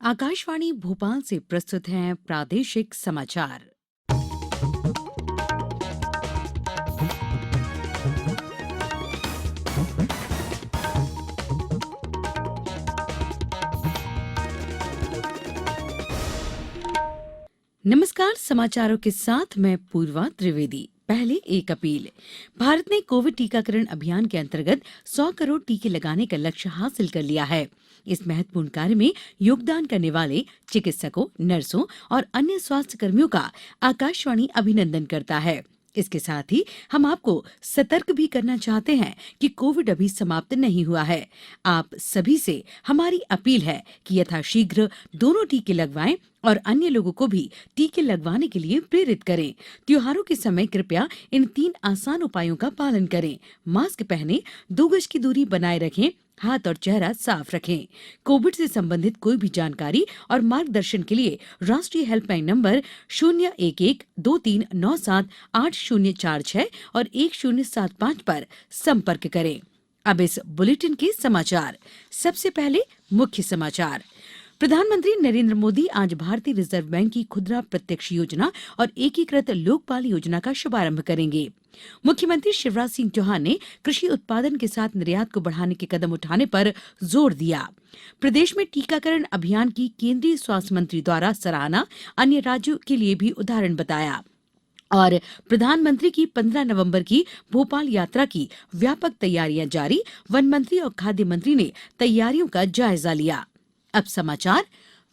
आकाशवाणी भोपाल से प्रस्तुत हैं प्रादेशिक समाचार। नमस्कार, समाचारों के साथ मैं पूर्वा त्रिवेदी। पहले एक अपील। भारत ने कोविड टीकाकरण अभियान के अंतर्गत 100 करोड़ टीके लगाने का लक्ष्य हासिल कर लिया है। इस महत्वपूर्ण कार्य में योगदान करने वाले चिकित्सकों, नर्सों और अन्य स्वास्थ्य कर्मियों का आकाशवाणी अभिनंदन करता है। इसके साथ ही हम आपको सतर्क भी करना चाहते हैं कि कोविड अभी समाप्त नहीं हुआ है। आप सभी से हमारी अपील है कि यथाशीघ्र दोनों टीके लगवाएं और अन्य लोगों को भी टीके लगवाने के लिए प्रेरित करें। त्योहारों के समय कृपया इन 3 आसान उपायों का पालन करें। मास्क पहनें, 2 गज की दूरी बनाए रखें, हाथ और चेहरा साफ रखें। कोविड से संबंधित कोई भी जानकारी और मार्गदर्शन के लिए राष्ट्रीय हेल्पलाइन नंबर 011-2397-8046 और 1075 पर संपर्क करें। अब इस बुलेटिन के समाचार। सबसे पहले मुख्य समाचार। प्रधानमंत्री नरेंद्र मोदी आज भारतीय रिजर्व बैंक की खुदरा प्रत्यक्ष योजना और एकीकृत लोकपाल योजना का शुभारंभ करेंगे। मुख्यमंत्री शिवराज सिंह चौहान ने कृषि उत्पादन के साथ निर्यात को बढ़ाने के कदम उठाने पर जोर दिया। प्रदेश में टीकाकरण अभियान की केंद्रीय स्वास्थ्य मंत्री द्वारा सराहना, अन्य राज्यों के लिए भी उदाहरण बताया। और प्रधानमंत्री की 15 नवंबर की भोपाल यात्रा की व्यापक तैयारियां जारी, वन मंत्री और खाद्य मंत्री ने तैयारियों का जायजा लिया। अब समाचार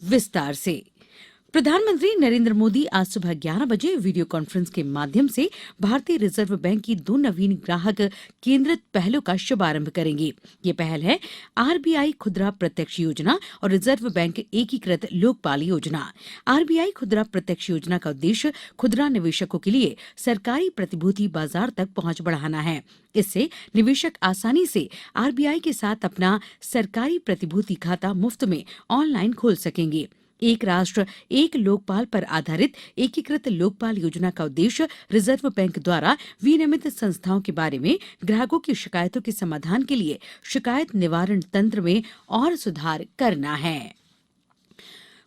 विस्तार से। प्रधानमंत्री नरेंद्र मोदी आज सुबह 11 बजे वीडियो कॉन्फ्रेंस के माध्यम से भारतीय रिजर्व बैंक की 2 नवीन ग्राहक केंद्रित पहलों का शुभारंभ करेंगे। ये पहल है आरबीआई खुदरा प्रत्यक्ष योजना और रिजर्व बैंक एकीकृत लोकपाल योजना। आरबीआई खुदरा प्रत्यक्ष योजना का उद्देश्य खुदरा निवेशकों के लिए सरकारी प्रतिभूति बाजार तक पहुंच बढ़ाना है। इससे निवेशक आसानी से आरबीआई के साथ अपना सरकारी प्रतिभूति खाता मुफ्त में ऑनलाइन खोल सकेंगे। एक राष्ट्र एक लोकपाल पर आधारित एकीकृत लोकपाल योजना का उद्देश्य रिजर्व बैंक द्वारा विनियमित संस्थाओं के बारे में ग्राहकों की शिकायतों के समाधान के लिए शिकायत निवारण तंत्र में और सुधार करना है।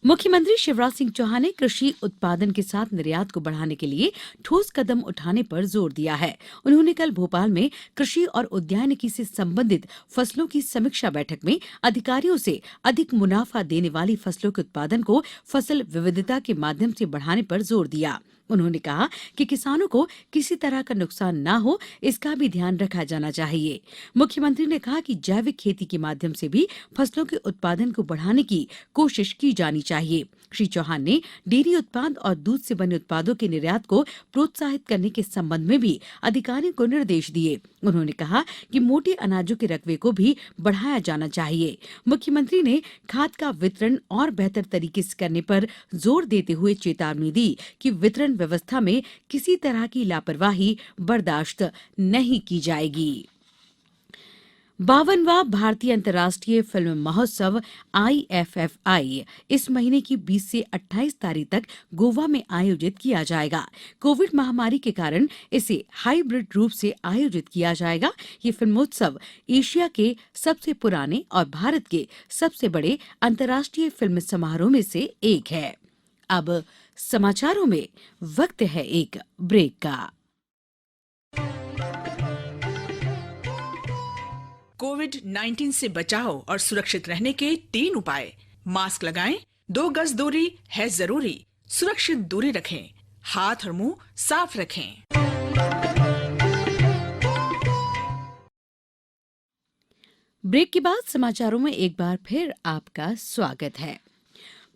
मुख्यमंत्री शिवराज सिंह चौहान ने कृषि उत्पादन के साथ निर्यात को बढ़ाने के लिए ठोस कदम उठाने पर जोर दिया है। उन्होंने कल भोपाल में कृषि और उद्यानिकी से संबंधित फसलों की समीक्षा बैठक में अधिकारियों से अधिक मुनाफा देने वाली फसलों के उत्पादन को फसल विविधता के माध्यम से बढ़ाने पर जोर दिया। उन्होंने कहा कि किसानों को किसी तरह का नुकसान न हो, इसका भी ध्यान रखा जाना चाहिए। मुख्यमंत्री ने कहा कि जैविक खेती के माध्यम से भी फसलों के उत्पादन को बढ़ाने की कोशिश की जानी चाहिए। श्री चौहान ने डेयरी उत्पाद और दूध से बने उत्पादों के निर्यात को प्रोत्साहित करने के संबंध में भी अधिकारियों को निर्देश दिए। उन्होंने कहा कि मोटे अनाजों के रकबे को भी बढ़ाया जाना चाहिए। मुख्यमंत्री ने खाद का वितरण और बेहतर तरीके से करने पर जोर देते हुए चेतावनी दी कि वितरण व्यवस्था में किसी तरह की लापरवाही बर्दाश्त नहीं की जाएगी। 52वां भारतीय अंतर्राष्ट्रीय फिल्म महोत्सव IFFI इस महीने की 20 से 28 तारीख तक गोवा में आयोजित किया जाएगा। कोविड महामारी के कारण इसे हाइब्रिड रूप से आयोजित किया जाएगा। ये फिल्मोत्सव एशिया के सबसे पुराने और भारत के सबसे बड़े अंतर्राष्ट्रीय फिल्म समारोह में से एक है। अब समाचारों में वक्त है एक ब्रेक का। कोविड-19 से बचाव और सुरक्षित रहने के 3 उपाय। मास्क लगाएं, 2 गज दूरी है जरूरी, सुरक्षित दूरी रखें, हाथ और मुंह साफ रखें। ब्रेक के बाद समाचारों में एक बार फिर आपका स्वागत है।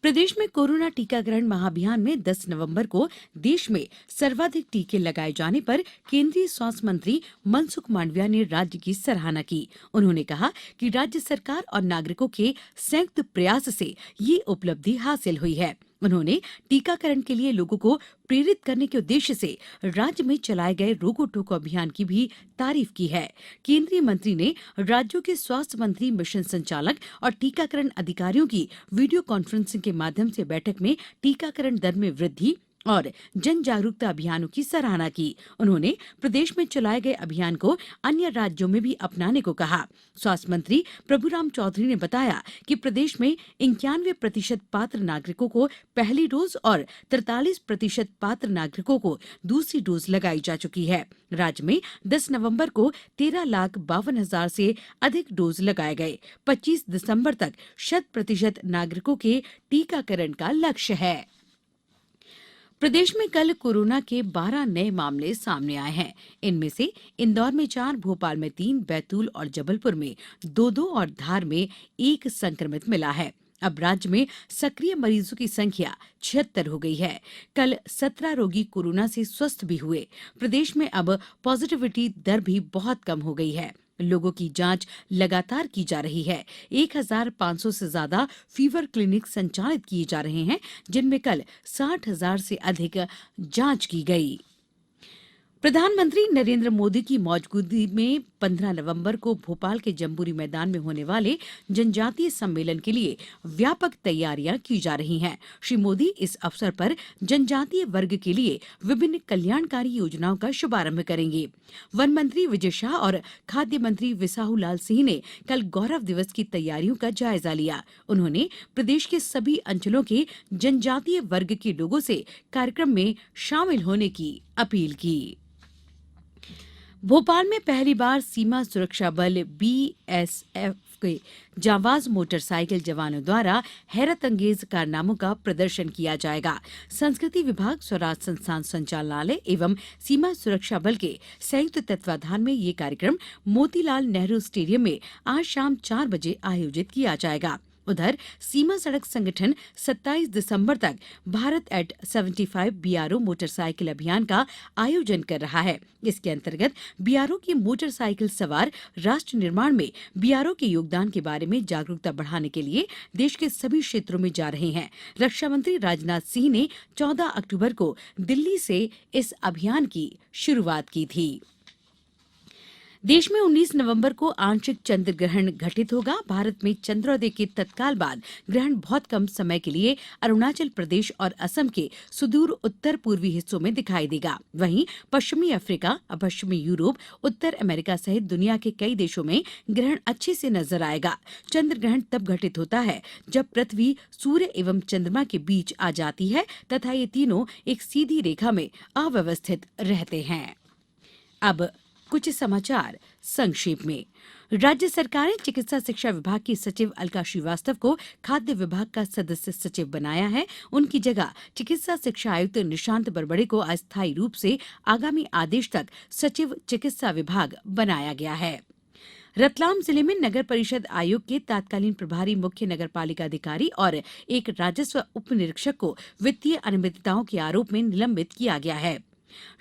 प्रदेश में कोरोना टीकाकरण महाअभियान में 10 नवंबर को देश में सर्वाधिक टीके लगाए जाने पर केंद्रीय स्वास्थ्य मंत्री मनसुख मांडविया ने राज्य की सराहना की। उन्होंने कहा कि राज्य सरकार और नागरिकों के संयुक्त प्रयास से ये उपलब्धि हासिल हुई है। उन्होंने टीकाकरण के लिए लोगों को प्रेरित करने के उद्देश्य से राज्य में चलाए गए रोको टोको अभियान की भी तारीफ की है। केंद्रीय मंत्री ने राज्यों के स्वास्थ्य मंत्री, मिशन संचालक और टीकाकरण अधिकारियों की वीडियो कॉन्फ्रेंसिंग के माध्यम से बैठक में टीकाकरण दर में वृद्धि और जन जागरूकता अभियानों की सराहना की। उन्होंने प्रदेश में चलाए गए अभियान को अन्य राज्यों में भी अपनाने को कहा। स्वास्थ्य मंत्री प्रभुराम चौधरी ने बताया कि प्रदेश में 91% पात्र नागरिकों को पहली डोज और 43% पात्र नागरिकों को दूसरी डोज लगाई जा चुकी है। राज्य में 10 नवंबर को 13,52,000 से अधिक डोज लगाए गए। 25 दिसंबर तक 100% नागरिकों के टीकाकरण का लक्ष्य है। प्रदेश में कल कोरोना के 12 नए मामले सामने आए हैं। इनमें से इंदौर में 4, भोपाल में 3, बैतूल और जबलपुर में 2-2 और धार में 1 संक्रमित मिला है। अब राज्य में सक्रिय मरीजों की संख्या 76 हो गई है। कल 17 रोगी कोरोना से स्वस्थ भी हुए। प्रदेश में अब पॉजिटिविटी दर भी बहुत कम हो गई है। लोगों की जांच लगातार की जा रही है। 1,500 से ज्यादा फीवर क्लिनिक संचालित किए जा रहे हैं, जिनमें कल 60,000 से अधिक जांच की गई। प्रधानमंत्री नरेंद्र मोदी की मौजूदगी में 15 नवंबर को भोपाल के जम्बूरी मैदान में होने वाले जनजातीय सम्मेलन के लिए व्यापक तैयारियां की जा रही हैं। श्री मोदी इस अवसर पर जनजातीय वर्ग के लिए विभिन्न कल्याणकारी योजनाओं का शुभारंभ करेंगे। वन मंत्री विजय शाह और खाद्य मंत्री विसाहू लाल सिंह ने कल गौरव दिवस की तैयारियों का जायजा लिया। उन्होंने प्रदेश के सभी अंचलों के जनजातीय वर्ग के लोगों से कार्यक्रम में शामिल होने की अपील की। भोपाल में पहली बार सीमा सुरक्षा बल बीएसएफ के जांबाज मोटरसाइकिल जवानों द्वारा हैरत अंगेज कारनामों का प्रदर्शन किया जाएगा। संस्कृति विभाग, स्वराज संस्थान संचालनालय एवं सीमा सुरक्षा बल के संयुक्त तत्वाधान में ये कार्यक्रम मोतीलाल नेहरू स्टेडियम में आज शाम 4 बजे आयोजित किया जाएगा। उधर सीमा सड़क संगठन 27 दिसंबर तक भारत एट 75 बीआरओ मोटरसाइकिल अभियान का आयोजन कर रहा है। इसके अंतर्गत बीआरओ की मोटरसाइकिल सवार राष्ट्र निर्माण में बीआरओ के योगदान के बारे में जागरूकता बढ़ाने के लिए देश के सभी क्षेत्रों में जा रहे हैं। रक्षा मंत्री राजनाथ सिंह ने 14 अक्टूबर को दिल्ली से इस अभियान की शुरुआत की थी। देश में 19 नवंबर को आंशिक चंद्र ग्रहण घटित होगा। भारत में चंद्रोदय के तत्काल बाद ग्रहण बहुत कम समय के लिए अरुणाचल प्रदेश और असम के सुदूर उत्तर पूर्वी हिस्सों में दिखाई देगा। वहीं पश्चिमी अफ्रीका, पश्चिमी यूरोप, उत्तर अमेरिका सहित दुनिया के कई देशों में ग्रहण अच्छे से नजर आएगा। चंद्र ग्रहण तब घटित होता है जब पृथ्वी सूर्य एवं चंद्रमा के बीच आ जाती है तथा ये तीनों एक सीधी रेखा में अव्यवस्थित रहते हैं। अब कुछ समाचार संक्षेप में। राज्य सरकार ने चिकित्सा शिक्षा विभाग की सचिव अलका श्रीवास्तव को खाद्य विभाग का सदस्य सचिव बनाया है। उनकी जगह चिकित्सा शिक्षा आयुक्त निशांत बरबड़े को अस्थायी रूप से आगामी आदेश तक सचिव चिकित्सा विभाग बनाया गया है। रतलाम जिले में नगर परिषद आयोग के तत्कालीन प्रभारी मुख्य नगरपालिका अधिकारी और एक राजस्व उप निरीक्षक को वित्तीय अनियमितताओं के आरोप में निलंबित किया गया है।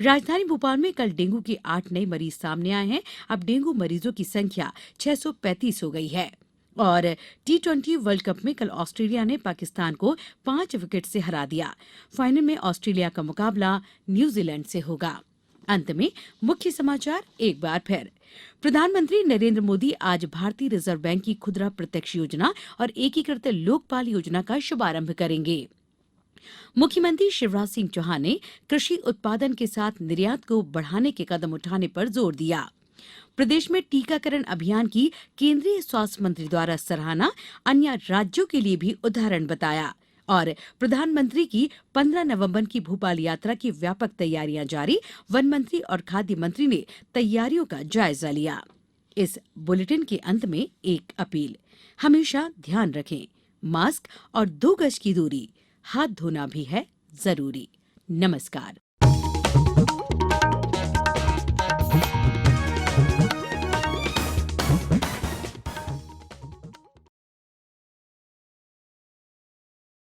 राजधानी भोपाल में कल डेंगू के 8 नए मरीज सामने आए हैं। अब डेंगू मरीजों की संख्या 635 हो गई है। और T20 वर्ल्ड कप में कल ऑस्ट्रेलिया ने पाकिस्तान को 5 विकेट से हरा दिया। फाइनल में ऑस्ट्रेलिया का मुकाबला न्यूजीलैंड से होगा। अंत में मुख्य समाचार एक बार फिर। प्रधानमंत्री नरेंद्र मोदी आज भारतीय रिजर्व बैंक की खुदरा प्रत्यक्ष योजना और एकीकृत लोकपाल योजना का शुभारंभ करेंगे। मुख्यमंत्री शिवराज सिंह चौहान ने कृषि उत्पादन के साथ निर्यात को बढ़ाने के कदम उठाने पर जोर दिया। प्रदेश में टीकाकरण अभियान की केंद्रीय स्वास्थ्य मंत्री द्वारा सराहना, अन्य राज्यों के लिए भी उदाहरण बताया। और प्रधानमंत्री की 15 नवंबर की भोपाल यात्रा की व्यापक तैयारियां जारी, वन मंत्री और खाद्य मंत्री ने तैयारियों का जायजा लिया। इस बुलेटिन के अंत में एक अपील, हमेशा ध्यान रखें, मास्क और 2 गज की दूरी, हाथ धोना भी है जरूरी। नमस्कार।